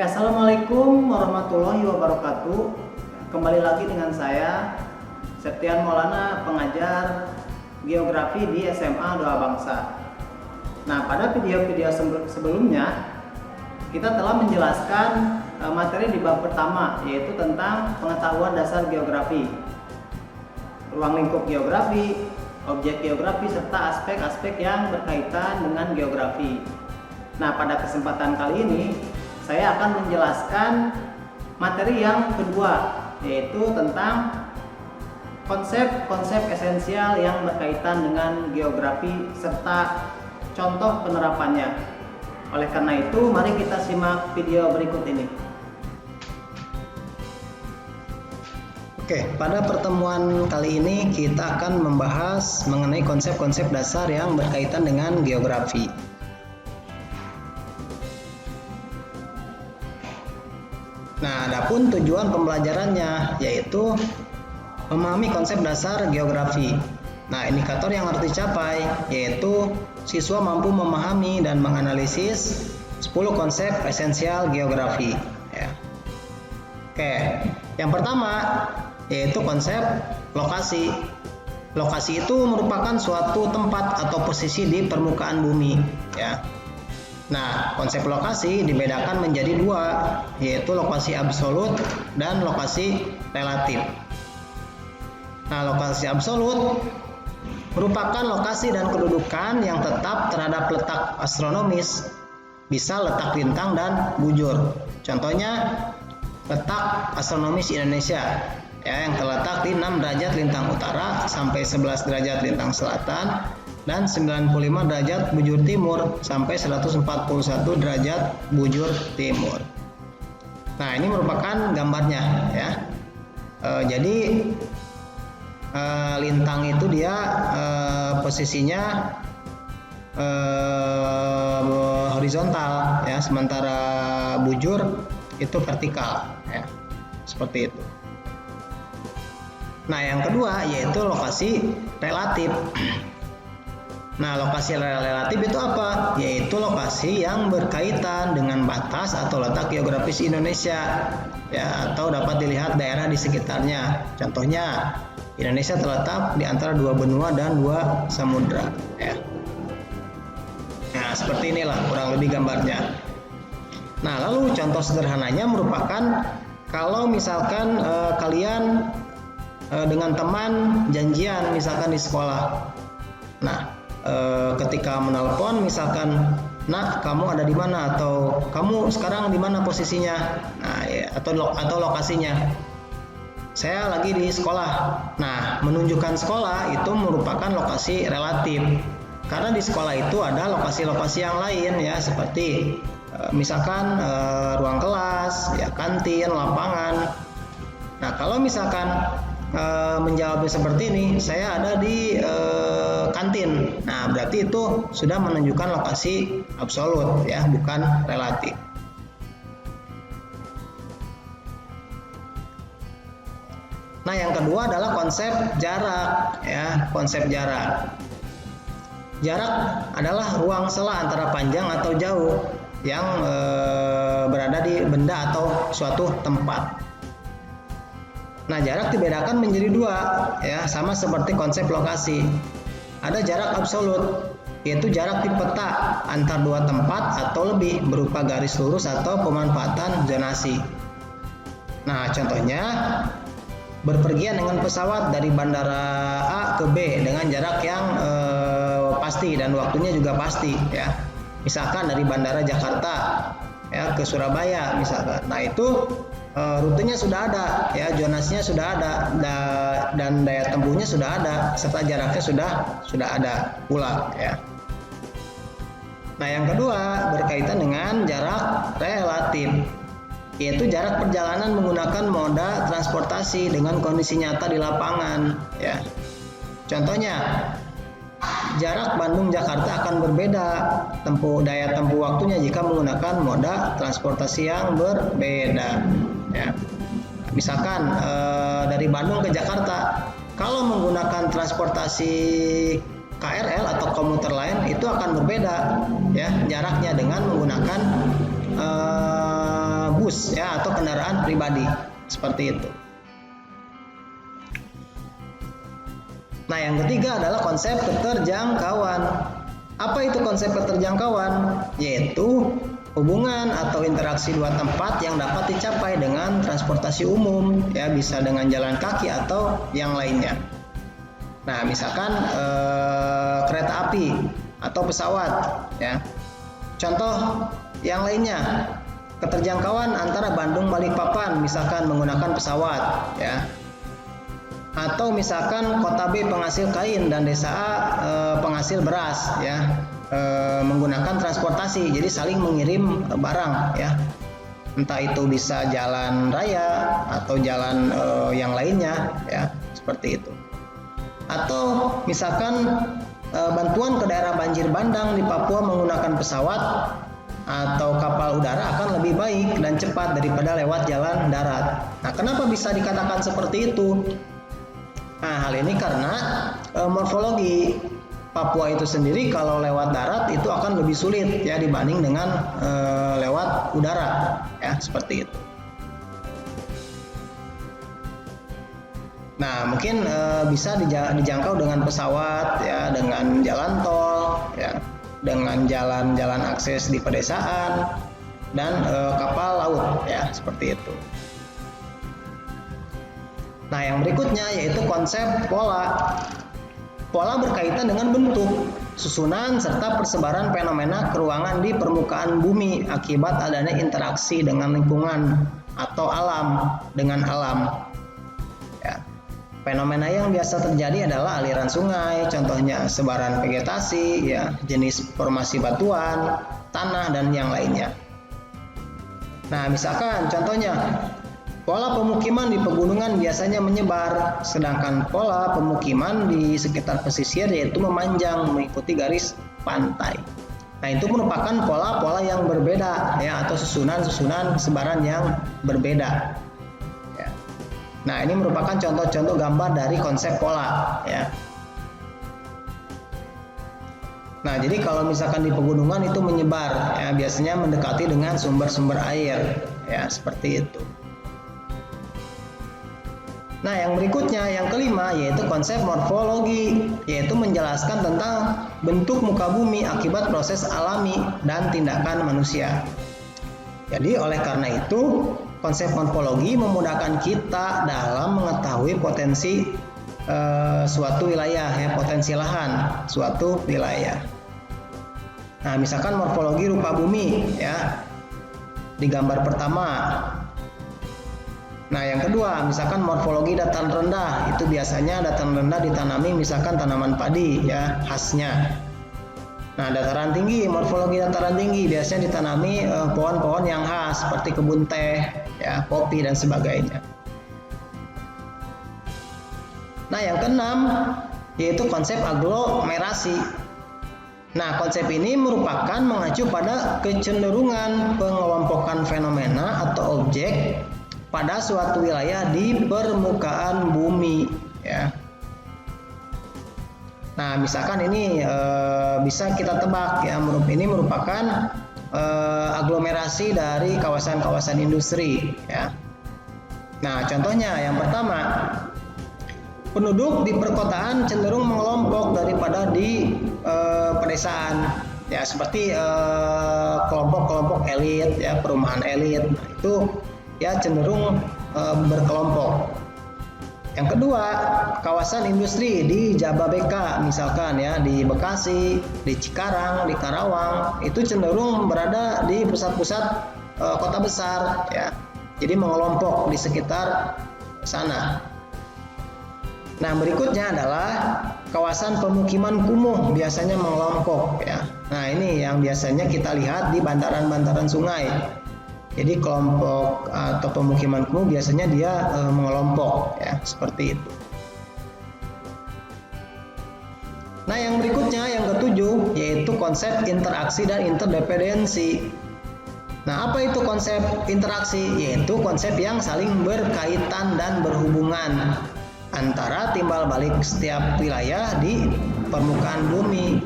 Assalamualaikum warahmatullahi wabarakatuh. Kembali lagi dengan saya Septian Maulana, pengajar geografi di SMA Doa Bangsa. Nah, pada video-video sebelumnya kita telah menjelaskan materi di bab pertama, yaitu tentang pengetahuan dasar geografi, ruang lingkup geografi, objek geografi, serta aspek-aspek yang berkaitan dengan geografi. Nah, pada kesempatan kali ini saya akan menjelaskan materi yang kedua, yaitu tentang konsep-konsep esensial yang berkaitan dengan geografi serta contoh penerapannya. Oleh karena itu, mari kita simak video berikut ini. Oke, pada pertemuan kali ini kita akan membahas mengenai konsep-konsep dasar yang berkaitan dengan geografi. Nah, adapun tujuan pembelajarannya yaitu memahami konsep dasar geografi. Nah, indikator yang harus dicapai yaitu siswa mampu memahami dan menganalisis 10 konsep esensial geografi. Ya. Oke, yang pertama yaitu konsep lokasi. Lokasi itu merupakan suatu tempat atau posisi di permukaan bumi. Ya. Nah, konsep lokasi dibedakan menjadi dua, yaitu lokasi absolut dan lokasi relatif. Nah, lokasi absolut merupakan lokasi dan kedudukan yang tetap terhadap letak astronomis, bisa letak lintang dan bujur. Contohnya, letak astronomis Indonesia yang terletak di 6 derajat lintang utara sampai 11 derajat lintang selatan dan 95 derajat bujur timur sampai 141 derajat bujur timur. Nah, ini merupakan gambarnya ya. Jadi lintang itu dia posisinya horizontal ya, sementara bujur itu vertikal ya. Seperti itu. Nah, yang kedua yaitu lokasi relatif. Nah, lokasi relatif itu apa? Yaitu lokasi yang berkaitan dengan batas atau letak geografis Indonesia, ya, atau dapat dilihat daerah di sekitarnya. Contohnya, Indonesia terletak di antara 2 benua dan 2 samudra. Ya. Nah, seperti inilah kurang lebih gambarnya. Nah, lalu contoh sederhananya merupakan kalau misalkan kalian dengan teman janjian misalkan di sekolah. Nah, ketika menelpon misalkan, "Nak, kamu ada di mana?" atau "Kamu sekarang di mana posisinya?" Nah, ya, atau lokasinya. "Saya lagi di sekolah." Nah, menunjukkan sekolah itu merupakan lokasi relatif. Karena di sekolah itu ada lokasi-lokasi yang lain ya, seperti misalkan ruang kelas, ya, kantin, lapangan. Nah, kalau misalkan menjawabnya seperti ini, "Saya ada di kantin." Nah, berarti itu sudah menunjukkan lokasi absolut ya, bukan relatif. Nah, yang kedua adalah konsep jarak ya, konsep jarak. Jarak adalah ruang sela antara panjang atau jauh yang berada di benda atau suatu tempat. Nah, jarak dibedakan menjadi dua ya, sama seperti konsep lokasi. Ada jarak absolut, yaitu jarak di peta antar 2 tempat atau lebih berupa garis lurus atau pemanfaatan zonasi. Nah, contohnya berpergian dengan pesawat dari bandara A ke B dengan jarak yang pasti dan waktunya juga pasti ya. Misalkan dari bandara Jakarta ya ke Surabaya misalkan. Nah, itu rutenya sudah ada ya, zonasinya sudah ada dan daya tempuhnya sudah ada serta jaraknya sudah ada pula ya. Nah, yang kedua berkaitan dengan jarak relatif, yaitu jarak perjalanan menggunakan moda transportasi dengan kondisi nyata di lapangan ya. Contohnya, jarak Bandung-Jakarta akan berbeda daya tempuh waktunya jika menggunakan moda transportasi yang berbeda ya. Misalkan dari Bandung ke Jakarta, kalau menggunakan transportasi KRL atau komuter lain itu akan berbeda ya jaraknya dengan menggunakan bus ya atau kendaraan pribadi seperti itu. Nah, yang ketiga adalah konsep keterjangkauan. Apa itu konsep keterjangkauan? Yaitu hubungan atau interaksi dua tempat yang dapat dicapai dengan transportasi umum, ya bisa dengan jalan kaki atau yang lainnya. Nah, misalkan kereta api atau pesawat, ya. Contoh yang lainnya, keterjangkauan antara Bandung Balikpapan, misalkan menggunakan pesawat, ya. Atau misalkan kota B penghasil kain dan desa A penghasil beras, ya, menggunakan transportasi, jadi saling mengirim barang, ya, entah itu bisa jalan raya atau jalan yang lainnya, ya, seperti itu. Atau misalkan bantuan ke daerah banjir bandang di Papua menggunakan pesawat atau kapal udara akan lebih baik dan cepat daripada lewat jalan darat. Nah, kenapa bisa dikatakan seperti itu? Nah, hal ini karena morfologi Papua itu sendiri kalau lewat darat itu akan lebih sulit ya dibanding dengan lewat udara, ya seperti itu. Nah, mungkin bisa dijangkau dengan pesawat ya, dengan jalan tol ya, dengan jalan-jalan akses di pedesaan dan kapal laut ya, seperti itu. Nah, yang berikutnya yaitu konsep pola. Pola berkaitan dengan bentuk, susunan, serta persebaran fenomena keruangan di permukaan bumi akibat adanya interaksi dengan lingkungan atau alam dengan alam. Ya. Fenomena yang biasa terjadi adalah aliran sungai, contohnya sebaran vegetasi, ya, jenis formasi batuan, tanah, dan yang lainnya. Nah, misalkan contohnya, pola pemukiman di pegunungan biasanya menyebar, sedangkan pola pemukiman di sekitar pesisir yaitu memanjang mengikuti garis pantai. Nah, itu merupakan pola-pola yang berbeda ya, atau susunan-susunan sebaran yang berbeda. Ya. Nah, ini merupakan contoh-contoh gambar dari konsep pola ya. Nah, jadi kalau misalkan di pegunungan itu menyebar ya, biasanya mendekati dengan sumber-sumber air ya, seperti itu. Nah, yang berikutnya, yang kelima, yaitu konsep morfologi, yaitu menjelaskan tentang bentuk muka bumi akibat proses alami dan tindakan manusia. Jadi, oleh karena itu, konsep morfologi memudahkan kita dalam mengetahui potensi suatu wilayah, ya, potensi lahan suatu wilayah. Nah, misalkan morfologi rupa bumi, ya, di gambar pertama. Nah, yang kedua, misalkan morfologi dataran rendah, itu biasanya dataran rendah ditanami misalkan tanaman padi ya, khasnya. Nah, dataran tinggi, morfologi dataran tinggi biasanya ditanami pohon-pohon yang khas seperti kebun teh, ya, kopi dan sebagainya. Nah, yang keenam yaitu konsep aglomerasi. Nah, konsep ini merupakan mengacu pada kecenderungan pengelompokan fenomena atau objek pada suatu wilayah di permukaan bumi ya. Nah, misalkan ini bisa kita tebak ya, ini merupakan aglomerasi dari kawasan-kawasan industri ya. Nah, contohnya yang pertama, penduduk di perkotaan cenderung mengelompok daripada di pedesaan ya, seperti kelompok-kelompok elit ya, perumahan elit. Nah, itu ya cenderung berkelompok. Yang kedua, kawasan industri di Jababeka misalkan ya, di Bekasi, di Cikarang, di Karawang, itu cenderung berada di pusat-pusat kota besar ya. Jadi mengelompok di sekitar sana. Nah, berikutnya adalah kawasan pemukiman kumuh biasanya mengelompok ya. Nah, ini yang biasanya kita lihat di bantaran-bantaran sungai. Jadi kelompok atau pemukiman kumuh biasanya dia mengelompok ya, seperti itu. Nah, yang berikutnya yang ketujuh yaitu konsep interaksi dan interdependensi. Nah, apa itu konsep interaksi? Yaitu konsep yang saling berkaitan dan berhubungan antara timbal balik setiap wilayah di permukaan bumi.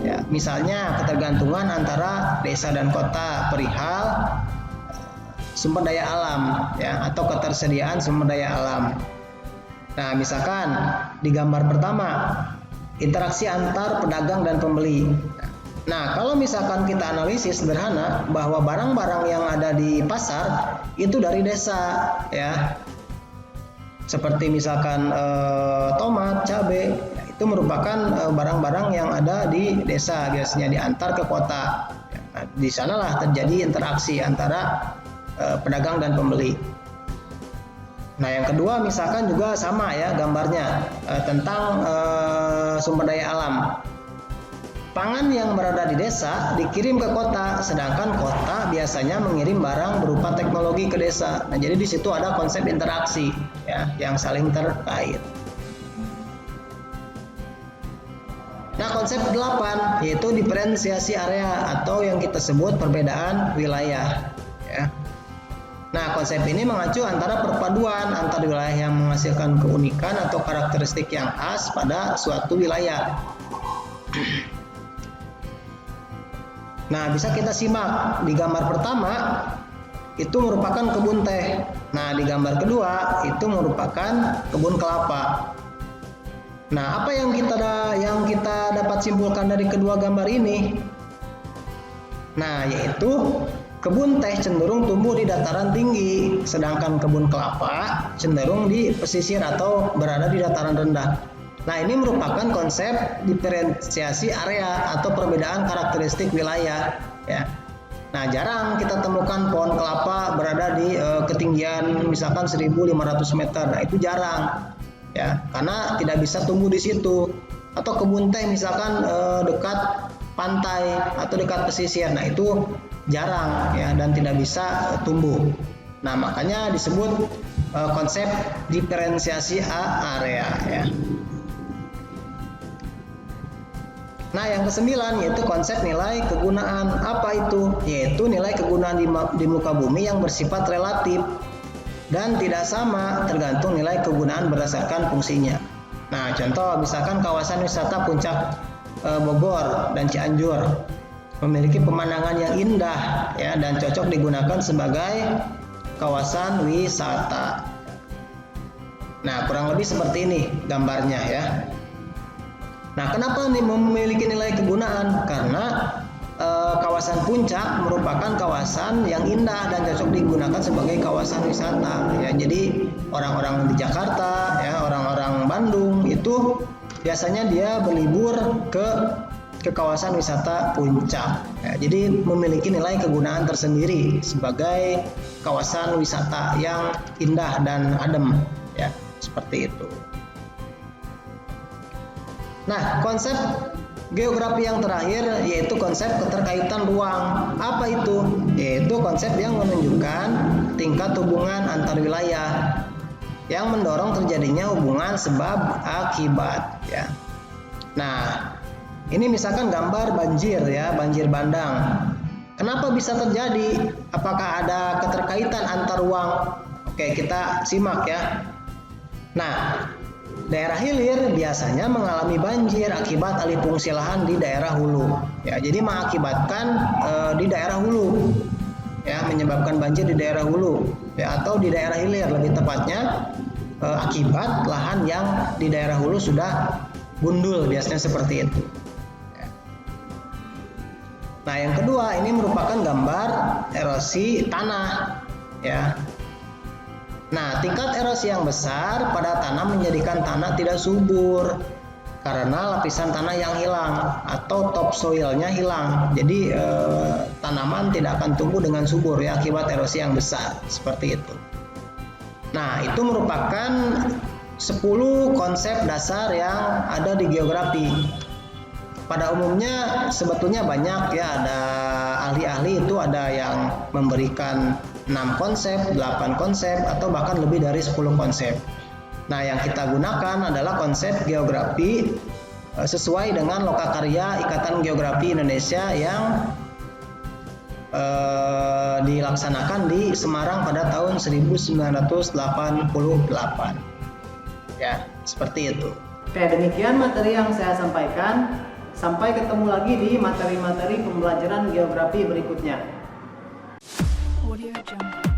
Ya, misalnya ketergantungan antara desa dan kota perihal sumber daya alam ya, atau ketersediaan sumber daya alam. Nah, misalkan di gambar pertama, interaksi antar pedagang dan pembeli. Nah, kalau misalkan kita analisis sederhana bahwa barang-barang yang ada di pasar itu dari desa ya. Seperti misalkan tomat, cabai, itu merupakan barang-barang yang ada di desa, biasanya diantar ke kota. Nah, di sanalah terjadi interaksi antara pedagang dan pembeli. Nah, yang kedua misalkan juga sama ya gambarnya tentang sumber daya alam. Pangan yang berada di desa dikirim ke kota, sedangkan kota biasanya mengirim barang berupa teknologi ke desa. Nah, jadi di situ ada konsep interaksi ya, yang saling terkait. Nah, konsep 8 yaitu diferensiasi area atau yang kita sebut perbedaan wilayah ya. Nah, konsep ini mengacu antara perpaduan antar wilayah yang menghasilkan keunikan atau karakteristik yang khas pada suatu wilayah. Nah, bisa kita simak di gambar pertama itu merupakan kebun teh. Nah, di gambar kedua itu merupakan kebun kelapa. Nah, apa yang kita dapat simpulkan dari kedua gambar ini? Nah, yaitu kebun teh cenderung tumbuh di dataran tinggi, sedangkan kebun kelapa cenderung di pesisir atau berada di dataran rendah. Nah, ini merupakan konsep diferensiasi area atau perbedaan karakteristik wilayah ya. Nah, jarang kita temukan pohon kelapa berada di ketinggian misalkan 1.500 meter. Nah, itu jarang ya, karena tidak bisa tumbuh di situ. Atau kebun teh misalkan dekat pantai atau dekat pesisir. Nah, itu jarang ya dan tidak bisa tumbuh. Nah, makanya disebut konsep diferensiasi area ya. Nah, yang kesembilan yaitu konsep nilai kegunaan. Apa itu? Yaitu nilai kegunaan di muka bumi yang bersifat relatif dan tidak sama tergantung nilai kegunaan berdasarkan fungsinya. Nah, contoh misalkan kawasan wisata Puncak Bogor dan Cianjur memiliki pemandangan yang indah ya dan cocok digunakan sebagai kawasan wisata. Nah, kurang lebih seperti ini gambarnya ya. Nah, kenapa nih memiliki nilai kegunaan? Karena kawasan puncak merupakan kawasan yang indah dan cocok digunakan sebagai kawasan wisata. Ya, jadi orang-orang di Jakarta, ya, orang-orang Bandung itu biasanya dia berlibur ke kawasan wisata puncak. Ya, jadi memiliki nilai kegunaan tersendiri sebagai kawasan wisata yang indah dan adem. Ya, seperti itu. Nah, konsep geografi yang terakhir yaitu konsep keterkaitan ruang. Apa itu? Yaitu konsep yang menunjukkan tingkat hubungan antar wilayah yang mendorong terjadinya hubungan sebab akibat ya. Nah, ini misalkan gambar banjir ya, banjir bandang. Kenapa bisa terjadi? Apakah ada keterkaitan antar ruang? Oke, kita simak ya. Nah, daerah hilir biasanya mengalami banjir akibat alih fungsi lahan di daerah hulu. Ya, jadi mengakibatkan di daerah hulu, ya, menyebabkan banjir di daerah hulu, ya, atau di daerah hilir lebih tepatnya akibat lahan yang di daerah hulu sudah gundul, biasanya seperti itu. Ya. Nah, yang kedua ini merupakan gambar erosi tanah, ya. Nah, tingkat erosi yang besar pada tanah menjadikan tanah tidak subur karena lapisan tanah yang hilang atau topsoilnya hilang. Jadi tanaman tidak akan tumbuh dengan subur ya akibat erosi yang besar seperti itu. Nah, itu merupakan 10 konsep dasar yang ada di geografi. Pada umumnya sebetulnya banyak ya, ada ahli-ahli itu ada yang memberikan 6 konsep, 8 konsep, atau bahkan lebih dari 10 konsep. Nah, yang kita gunakan adalah konsep geografi sesuai dengan Lokakarya Ikatan Geografi Indonesia yang dilaksanakan di Semarang pada tahun 1988. Ya, seperti itu. Oke, demikian materi yang saya sampaikan. Sampai ketemu lagi di materi-materi pembelajaran geografi berikutnya. Audio Jungle.